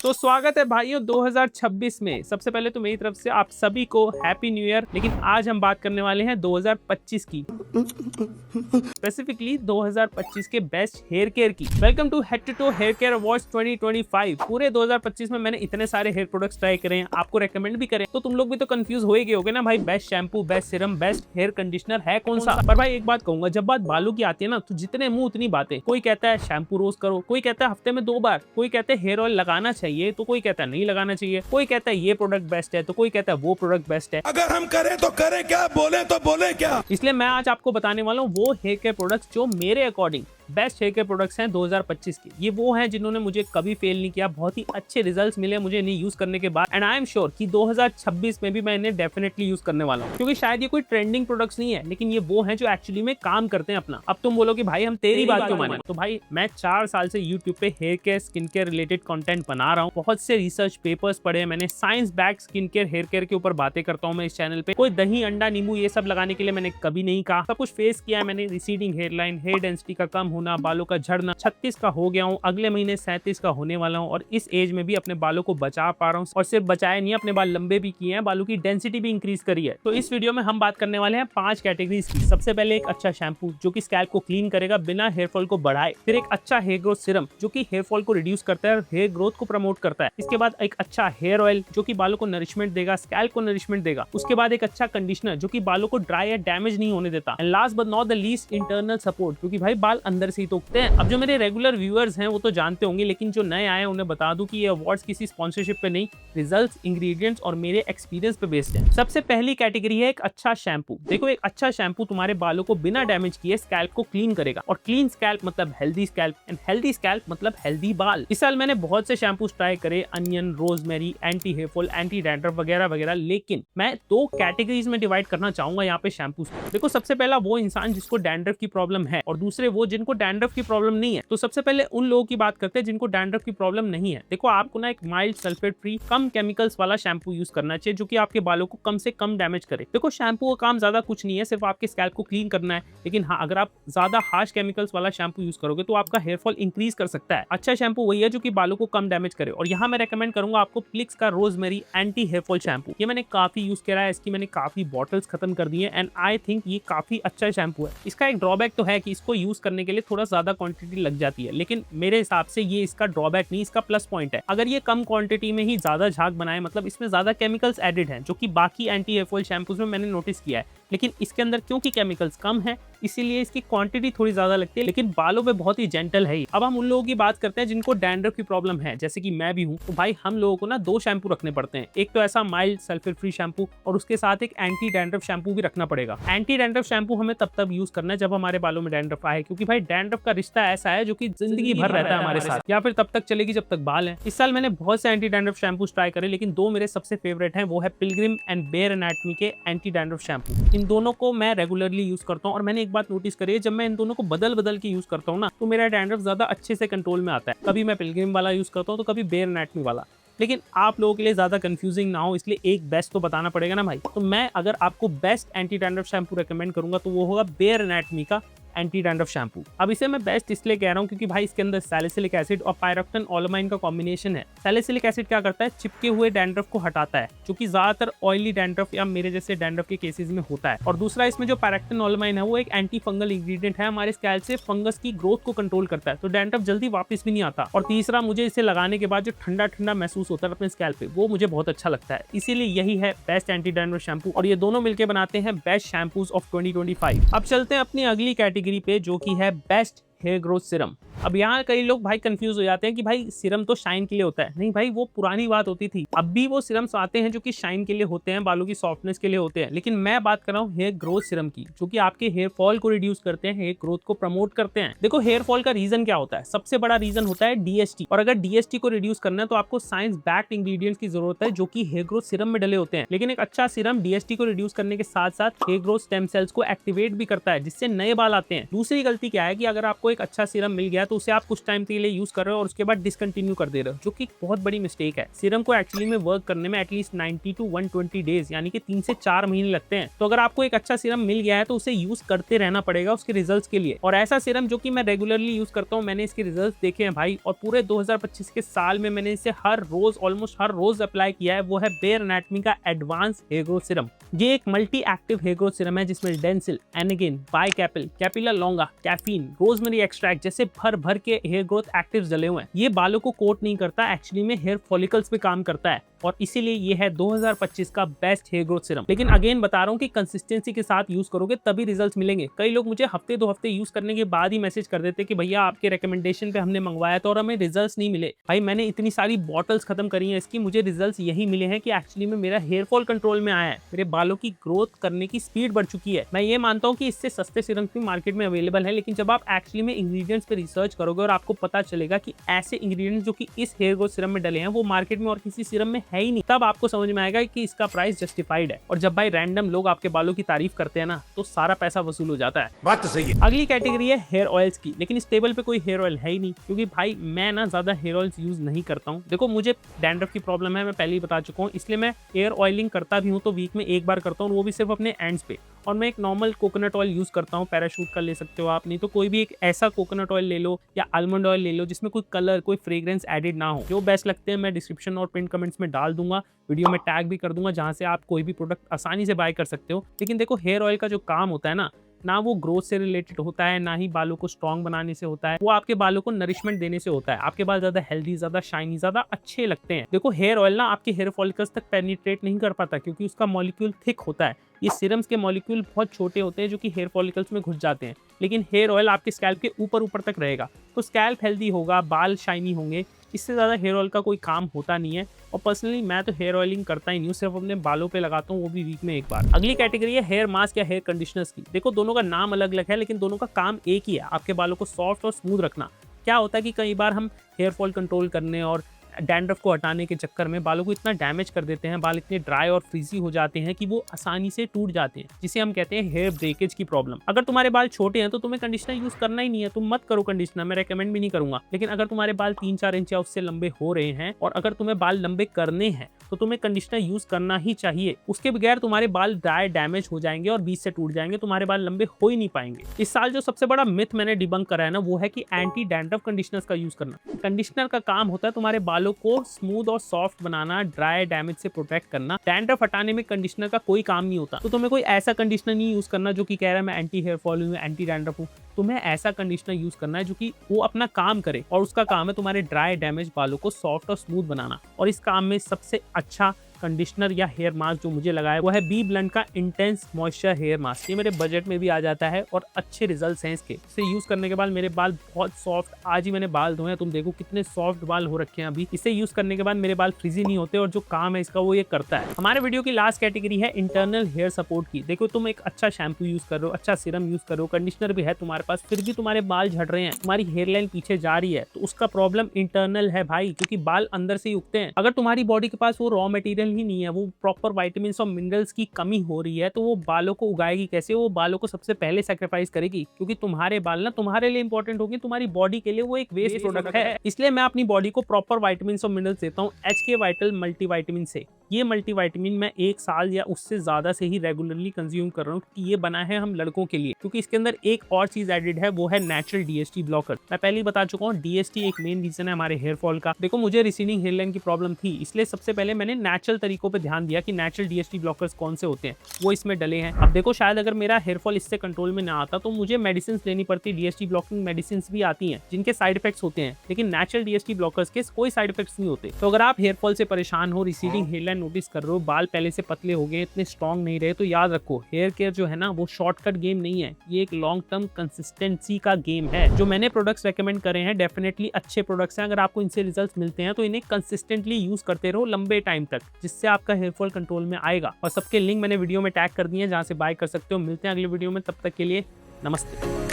तो स्वागत है भाइयों 2026 में। सबसे पहले तो मेरी तरफ से आप सभी को हैप्पी न्यू ईयर। लेकिन आज हम बात करने वाले हैं 2025 की, स्पेसिफिकली 2025 के बेस्ट हेयर केयर की। Welcome to head to toe hair care awards 2025। पूरे 2025 में मैंने इतने सारे हेयर प्रोडक्ट्स ट्राई करे हैं, आपको रेकमेंड भी करे, तो तुम लोग भी तो कंफ्यूज हो ही गए होगे ना भाई, best shampoo, best serum, best hair conditioner है कौन सा। पर भाई एक बात कहूंगा, जब बात बालों की आती है ना, तो जितने मुंह उतनी बातें। कोई कहता है शैम्पू रोज करो, कोई कहता है हफ्ते में 2 बार, कोई कहता है हेयर ऑयल लगाना चाहिए, तो कोई कहता है नहीं लगाना चाहिए, कोई कहता है ये प्रोडक्ट बेस्ट है, तो कोई कहता है वो प्रोडक्ट बेस्ट है। अगर हम करें तो करें क्या, बोले तो बोले क्या। इसलिए मैं आज आपको बताने वाला हूँ वो हेयर केयर प्रोडक्ट्स जो मेरे according best hair care products हैं 2025 के। ये वो हैं जिन्होंने मुझे कभी फेल नहीं किया, बहुत ही अच्छे रिजल्ट्स मिले मुझे इन्हें यूज करने के बाद। एंड आई एम श्योर कि 2026 में भी मैं इन्हें डेफिनेटली यूज करने वाला हूँ, क्योंकि शायद ये कोई ट्रेंडिंग प्रोडक्ट्स नहीं है, लेकिन ये वो हैं जो एक्चुअली में काम करते हैं अपना। अब तुम बोलो कि भाई हम तेरी बात क्यों माने, तो भाई मैं 4 साल से यूट्यूब पे hair care skin care related content बना रहा हूँ। बहुत से रिसर्च पेपर्स पढ़े मैंने, science back skin care hair care के ऊपर बातें करता हूँ मैं इस चैनल पे। कोई दही अंडा नींबू ये सब लगाने के लिए मैंने कभी नहीं कहा। सब कुछ फेस किया है मैंने, रिसीडिंग हेयरलाइन, हेयर डेंसिटी का कम होना, बालों का झड़ना। 36 का हो गया हूँ, अगले महीने 37 का होने वाला हूँ, और इस एज में भी अपने बालों को बचा पा रहा हूँ। और सिर्फ बचाए नहीं, अपने बाल लंबे भी किए हैं, बालों की डेंसिटी भी इंक्रीज करी है। तो इस वीडियो में हम बात करने वाले हैं 5 कैटेगरीज की। सबसे पहले एक अच्छा शैम्पू जो कि स्कैल्प को क्लीन करेगा बिना हेयर फॉल को बढ़ाए। फिर एक अच्छा हेयर ग्रोथ सीरम जो कि हेयर फॉल को रिड्यूस करता है और हेयर ग्रोथ को प्रमोट करता है। इसके बाद एक अच्छा हेयर ऑयल जो कि बालों को नरिशमेंट देगा, स्कैल्प को नरिशमेंट देगा। उसके बाद एक अच्छा कंडीशनर जो कि बालों को ड्राई या डैमेज नहीं होने देता। And last but not the least, internal support, क्योंकि भाई बाल अंदर से ही तो उगते हैं। अब जो मेरे रेगुलर व्यूअर्स हैं वो तो जानते होंगे, लेकिन जो नए आए हैं उन्हें बता दूं कि ये अवार्ड्स किसी स्पॉन्सरशिप पे नहीं, रिजल्ट्स, इंग्रेडिएंट्स और मेरे एक्सपीरियंस पे बेस्ड है। सबसे पहली कैटेगरी है एक अच्छा शैम्पू। देखो, एक अच्छा शैम्पू तुम्हारे बालों को बिना डैमेज किए स्कैल्प को क्लीन करेगा, और क्लीन स्कैल्प मतलब healthy scalp, and healthy scalp मतलब हेल्दी बाल। इस साल मैंने बहुत से शैम्पूस ट्राई करे, onion, rosemary, anti hair fall, anti dandruff वगैरह वगैरह, लेकिन मैं 2 कैटेगरीज में डिवाइड करना चाहूंगा यहाँ पे शैम्पूस। देखो, सबसे पहला वो इंसान जिसको डैंड्रफ की प्रॉब्लम है, और दूसरे वो जिनको डैंड्रफ की प्रॉब्लम नहीं है। तो सबसे पहले उन लोगों की बात करते हैं जिनको डैंड्रफ की प्रॉब्लम नहीं है। देखो, आपको ना एक माइल्ड सल्फेट फ्री कम केमिकल्स वाला शैम्पू यूज करना चाहिए जो कि आपके बालों को कम से कम डैमेज करे। देखो, शैम्पू का काम ज्यादा कुछ नहीं है, सिर्फ आपके स्कैल्प को क्लीन करना है। लेकिन हाँ, अगर आप ज्यादा हार्श केमिकल्स वाला शैम्पू यूज करोगे तो आपका हेयर फॉल इंक्रीज कर सकता है। अच्छा शैम्पू वही है जो कि बालों को कम डैमेज करे, और यहाँ मैं रेकमेंड करूंगा आपको प्लिक्स का rosemary anti hair fall shampoo. ये मैंने काफी यूज करा है, इसकी मैंने काफी बॉटल्स खत्म कर दी है, एंड आई थिंक ये काफी अच्छा शैम्पू है। इसका एक ड्रॉबैक तो है कि इसको यूज करने के लिए थोड़ा ज्यादा क्वांटिटी लग जाती है, लेकिन मेरे हिसाब से ये इसका ड्रॉबैक नहीं, इसका प्लस पॉइंट है। अगर ये कम क्वांटिटी में ही ज्यादा झाग बनाए, मतलब इसमें ज्यादा केमिकल्स एडेड हैं जो कि बाकी एंटी हेयर फॉल शैम्पूज में मैंने नोटिस किया है, लेकिन इसके अंदर क्योंकि केमिकल्स कम है इसीलिए इसकी क्वांटिटी थोड़ी ज्यादा लगती है, लेकिन बालों पे बहुत ही जेंटल है। अब हम उन लोगों की बात करते हैं जिनको डैंड्रफ की प्रॉब्लम है, जैसे कि मैं भी हूँ। तो भाई हम लोगों को ना 2 शैम्पू रखने पड़ते हैं। एक तो ऐसा माइल्ड सल्फेट फ्री शैम्पू, और उसके साथ एक एंटी डैंड्रफ शैम्पू भी रखना पड़ेगा। एंटी डैंड्रफ शैम्पू हमें तब यूज करना है जब हमारे बालों में डैंड्रफ आए, क्योंकि भाई डैंड्रफ का रिश्ता ऐसा है जो कि जिंदगी भर रहता है हमारे साथ, या फिर तब तक चलेगी जब तक बाल है। इस साल मैंने बहुत से एंटी डैंड्रफ शैम्पूस ट्राई करे, लेकिन 2 मेरे सबसे फेवरेट हैं, वो है पिलग्रिम एंड बेयर एनाटॉमी के एंटी डैंड्रफ शैम्पू। इन दोनों को मैं रेगुलरली यूज करता हूँ, और मैंने एक बात नोटिस करी है, जब मैं इन दोनों को बदल के यूज करता हूँ ना, तो मेरा डैंड्रफ ज्यादा अच्छे से कंट्रोल में आता है। कभी मैं पिलग्रिम वाला यूज करता हूँ तो कभी बेयर एनाटॉमी वाला। लेकिन आप लोगों के लिए ज्यादा कंफ्यूजिंग ना हो, इसलिए एक बेस्ट तो बताना पड़ेगा ना भाई। तो मैं अगर आपको best anti dandruff shampoo recommend करूंगा तो वो होगा बेयर एनाटॉमी का एंटी डैंड्रफ शैम्पू। अब इसे मैं बेस्ट इसलिए कह रहा हूँ क्योंकि भाई इसके अंदर सैलिसिलिक एसिड और पायरोक्टन ओलोमाइन का कॉम्बिनेशन है। सैलिसिलिक एसिड क्या करता है, चिपके हुए डैंड्रफ को हटाता है, जो कि ज्यादातर ऑयली डैंड्रफ या मेरे जैसे डैंड्रफ के केसेस में होता है। और दूसरा, इसमें जो पायरोक्टन ओलोमाइन है वो एक एंटी फंगल इंग्रेडिएंट है, हमारे स्कैल्प से फंगस की ग्रोथ को कंट्रोल करता है, तो डैंड्रफ जल्दी वापस भी नहीं आता। और तीसरा, मुझे इसे लगाने के बाद जो ठंडा ठंडा महसूस होता है अपने स्कैल्प पे, वो मुझे बहुत अच्छा लगता है। इसीलिए यही है बेस्ट एंटी डैंड्रफ शैम्पू, और ये दोनों मिलकर बनाते हैं बेस्ट शैम्पूज ऑफ 2025। अब चलते हैं अपनी अगली कैटेगरी पे जो कि है बेस्ट हेयर ग्रोथ सीरम। अब यहाँ कई लोग भाई कंफ्यूज हो जाते हैं कि भाई सीरम तो शाइन के लिए होता है। नहीं भाई, वो पुरानी बात होती थी। अब भी वो सीरम्स आते हैं जो कि शाइन के लिए होते हैं, बालों की सॉफ्टनेस के लिए होते हैं, लेकिन मैं बात कर रहा हूँ हेयर ग्रोथ सीरम की, जो कि आपके हेयर फॉल को रिड्यूस करते हैं, हेयर ग्रोथ को प्रमोट करते हैं। देखो, हेयर फॉल का रीजन क्या होता है, सबसे बड़ा रीजन होता है डीएसटी, और अगर डीएसटी को रिड्यूस करना है तो आपको साइंस बैक्ड इंग्रेडिएंट्स की जरूरत है जो कि हेयर ग्रोथ सीरम में डले होते हैं। लेकिन एक अच्छा सीरम डीएसटी को रिड्यूस करने के साथ साथ हेयर ग्रोथ स्टेम सेल्स को एक्टिवेट भी करता है, जिससे नए बाल आते हैं। दूसरी गलती क्या है कि अगर आपको आपको एक अच्छा सीरम मिल गया तो उसे आप कुछ टाइम के लिए यूज कर रहे हो और उसके बाद डिसकंटिन्यू कर दे रहे हो, जो कि बहुत बड़ी मिस्टेक है। सीरम को एक्चुअली में वर्क करने में एटलीस्ट 90 to 120 डेज यानी कि 3 से 4 महीने लगते हैं। तो अगर आपको एक अच्छा सीरम मिल गया है तो उसे यूज करते रहना पड़ेगा उसके रिजल्ट्स के लिए। और ऐसा सीरम जो कि मैं रेगुलरली यूज करता हूँ, मैंने इसके रिजल्ट्स देखे हैं भाई, और पूरे 2025 के साल में मैंने इसे ऑलमोस्ट हर रोज अप्लाई किया है। वो है बेयर एनाटॉमी का एडवांस हेयर ग्रोथ सीरम। ये एक multi active hair growth serum है जिसमें डेंसिल, Anagain, Baicapil, Capilia Longa, caffeine, rosemary extract जैसे भर भर के हेयर ग्रोथ एक्टिव्स डले हुए हैं। ये बालों को कोट नहीं करता, एक्चुअली में हेयर फॉलिकल्स पे काम करता है, और इसीलिए ये है 2025 का बेस्ट हेयर ग्रोथ सीरम। लेकिन अगेन बता रहा हूँ कि कंसिस्टेंसी के साथ यूज करोगे तभी रिजल्ट्स मिलेंगे। कई लोग मुझे हफ्ते 2 हफ्ते यूज करने के बाद ही मैसेज कर देते कि भैया आपके रिकमेंडेशन पे हमने मंगवाया था और हमें रिजल्ट्स नहीं मिले। भाई मैंने इतनी सारी बॉटल्स खत्म करी हैं इसकी, मुझे रिजल्ट्स यही मिले हैं कि एक्चुअली में मेरा हेयर फॉल कंट्रोल में आया है, मेरे बालों की ग्रोथ करने की स्पीड बढ़ चुकी है। मैं ये मानता हूँ कि इससे सस्ते सीरम भी मार्केट में अवेलेबल है, लेकिन जब आप एक्चुअली में इंग्रेडिएंट्स पे रिसर्च करोगे और आपको पता चलेगा कि ऐसे इंग्रेडिएंट्स जो कि इस हेयर ग्रोथ सीरम में डले हैं वो मार्केट में और किसी सीरम में है ही नहीं, तब आपको समझ में आएगा कि इसका प्राइस जस्टिफाइड है। और जब भाई रैंडम लोग आपके बालों की तारीफ करते हैं ना, तो सारा पैसा वसूल हो जाता है। बात तो सही है। अगली कैटेगरी है हेयर ऑयल्स की, लेकिन इस टेबल पे कोई हेयर ऑयल है ही नहीं, क्योंकि भाई मैं ना ज्यादा हेयर ऑयल्स यूज नहीं करता हूँ। देखो मुझे डैंड्रफ की प्रॉब्लम है, मैं पहले ही बता चुका हूँ, इसलिए मैं हेयर ऑयलिंग करता भी हूँ तो वीक में एक बार करता हूँ, वो भी सिर्फ अपने एंड्स पे। और मैं एक नॉर्मल कोकोनट ऑयल यूज करता हूँ, पैराशूट का ले सकते हो आप, नहीं तो कोई भी एक ऐसा कोकोनट ऑयल ले लो या आलमंड ऑयल ले लो जिसमें कोई कलर, कोई फ्रेग्रेंस एडेड ना हो। जो बेस्ट लगते हैं मैं डिस्क्रिप्शन और पिन कमेंट्स में डाल दूंगा, वीडियो में टैग भी कर दूंगा, जहां से आप कोई भी प्रोडक्ट आसानी से बाय कर सकते हो। लेकिन देखो हेयर ऑयल का जो काम होता है ना वो ग्रोथ से रिलेटेड होता है, ना ही बालों को स्ट्रॉन्ग बनाने से होता है, वो आपके बालों को नरिशमेंट देने से होता है। आपके बाल ज्यादा हेल्दी, ज्यादा शाइनी, ज्यादा अच्छे लगते हैं। देखो हेयर ऑयल ना आपके हेयर फॉलिकल्स तक पेनिट्रेट नहीं कर पाता, क्योंकि उसका मॉलिक्यूल थिक होता है। ये सीरम्स के मॉलिक्यूल बहुत छोटे होते हैं जो कि हेयर फॉलिकल्स में घुस जाते हैं, लेकिन हेयर ऑयल आपके स्कैल्प के ऊपर तक रहेगा, तो स्कैल्प हेल्दी होगा, बाल शाइनी होंगे। इससे ज़्यादा हेयर ऑयल का कोई काम होता नहीं है। और पर्सनली मैं तो हेयर ऑयलिंग करता ही नहीं हूँ, सिर्फ अपने बालों पे लगाता हूँ, वो भी वीक में एक बार। अगली कैटेगरी है हेयर मास्क या हेयर कंडीशनर्स की। देखो दोनों का नाम अलग अलग है, लेकिन दोनों का काम एक ही है, आपके बालों को सॉफ्ट और स्मूथ रखना। क्या होता है कि कई बार हम हेयर फॉल कंट्रोल करने और डैंड्रफ को हटाने के चक्कर में बालों को इतना डैमेज कर देते हैं, बाल इतने ड्राई और फ्रीजी हो जाते हैं कि वो आसानी से टूट जाते हैं, जिसे हम कहते हैं हेयर ब्रेकेज की प्रॉब्लम। अगर तुम्हारे बाल छोटे हैं तो तुम्हें कंडीशनर यूज करना ही नहीं है, तुम मत करो कंडीशनर, मैं रेकमेंड भी नहीं करूंगा। लेकिन अगर तुम्हारे बाल 3-4 इंच या उससे लंबे हो रहे हैं और अगर तुम्हें बाल लंबे करने हैं तो तुम्हें कंडीशनर यूज करना ही चाहिए। उसके बगैर तुम्हारे बाल ड्राई डैमेज हो जाएंगे और बीच से टूट जाएंगे, तुम्हारे बाल लंबे हो ही नहीं पाएंगे। इस साल जो सबसे बड़ा मिथ मैंने डिबंक करा है ना, वो है कि एंटी डैंड्रफ कंडीशनर्स का यूज करना। कंडीशनर का काम होता है तुम्हारे बालों को स्मूथ और सॉफ्ट बनाना, ड्राई डैमेज से प्रोटेक्ट करना। डैंड्रफ हटाने में कंडीशनर का कोई काम नहीं होता। तो तुम्हें कोई ऐसा कंडीशनर नहीं यूज करना जो कि कह रहा है मैं एंटी हेयर फॉल हूँ, एंटी डैंड्रफ हूँ। तुम्हें ऐसा कंडीशनर यूज करना है जो कि वो अपना काम करे, और उसका काम है तुम्हारे ड्राई डैमेज बालों को सॉफ्ट और स्मूथ बनाना। और इस काम में सबसे अच्छा कंडीशनर या हेयर मास्क जो मुझे लगा है वो है बी ब्लंट का इंटेंस मॉइस्चर हेयर मास्क। ये मेरे बजट में भी आ जाता है और अच्छे रिजल्ट्स हैं इसके। इसे यूज करने के बाद मेरे बाल बहुत सॉफ्ट, आज ही मैंने बाल धोए हैं, तुम देखो कितने सॉफ्ट बाल हो रखे हैं अभी। इसे यूज करने के बाद मेरे बाल फ्रीजी नहीं होते, और जो काम है इसका वो ये करता है। हमारे वीडियो की लास्ट कैटेगरी है इंटरनल हेयर सपोर्ट की। देखो तुम एक अच्छा शैम्पू यूज कर रहे हो, अच्छा सीरम यूज कर रहे हो, कंडीशनर भी है तुम्हारे पास, फिर भी तुम्हारे बाल झड़ रहे हैं, तुम्हारी हेयर लाइन पीछे जा रही है, तो उसका प्रॉब्लम इंटरनल है भाई, क्योंकि बाल अंदर से ही उगते हैं। अगर तुम्हारी बॉडी के पास वो रॉ मटेरियल ही नहीं है, वो प्रॉपर विटामिन और मिनरल्स की कमी हो रही है, तो वो बालों को उगाएगी कैसे? वो बालों को सबसे पहले सैक्रिफाइस करेगी, क्योंकि तुम्हारे बाल ना तुम्हारे लिए इंपॉर्टेंट होगी, तुम्हारी बॉडी के लिए वो एक वेस्ट प्रोडक्ट है। इसलिए मैं अपनी बॉडी को प्रॉपर विटामिन और मिनरल्स देता हूँ HK वाइटल मल्टीविटामिन से। ये मल्टीविटामिन मैं 1 साल या उससे ज्यादा से ही रेगुलरली कंज्यूम कर रहा हूँ, क्योंकि ये बना है हम लड़कों के लिए, क्योंकि इसके अंदर एक और चीज एडेड है, वो है नेचुरल DHT ब्लॉकर। मैं पहले ही बता चुका हूँ DHT एक मेन रीजन है हमारे हेयर फॉल का। देखो मुझे रिसीडिंग हेयर लाइन की प्रॉब्लम थी, इसलिए सबसे पहले मैंने नेचुरल तरीकों पर ध्यान दिया कि नेचुरल DHT ब्लॉकर्स कौन से होते हैं, वो इसमें डले हैं। अब देखो शायद अगर मेरा हेयर फॉल इससे कंट्रोल में ना आता तो मुझे मेडिसिन लेनी पड़ती। DHT ब्लॉकिंग मेडिसिन भी आती हैं जिनके साइड इफेक्ट्स होते हैं, लेकिन नेचुरल DHT ब्लॉकर्स के कोई साइड इफेक्ट्स नहीं होते। तो अगर आप हेयर फॉल से परेशान हो, रिसीडिंग हेयर लाइन नोटिस कर रहे हो, बाल पहले से पतले हो गए, इतने स्ट्रॉन्ग नहीं रहे, तो याद रखो हेयर केयर जो है ना वो शॉर्टकट गेम नहीं है, ये एक लॉन्ग टर्म कंसिस्टेंसी का गेम है। जो मैंने प्रोडक्ट्स रेकमेंड करे हैं डेफिनेटली अच्छे प्रोडक्ट्स हैं। अगर आपको इनसे रिजल्ट्स मिलते हैं तो इन्हें कंसिस्टेंटली यूज करते रहो लंबे टाइम तक, जिससे आपका हेयर फॉल कंट्रोल में आएगा। और सबके लिंक मैंने वीडियो में टैग कर दिए हैं जहां से बाय कर सकते हो। मिलते हैं अगले वीडियो में, तब तक के लिए नमस्ते।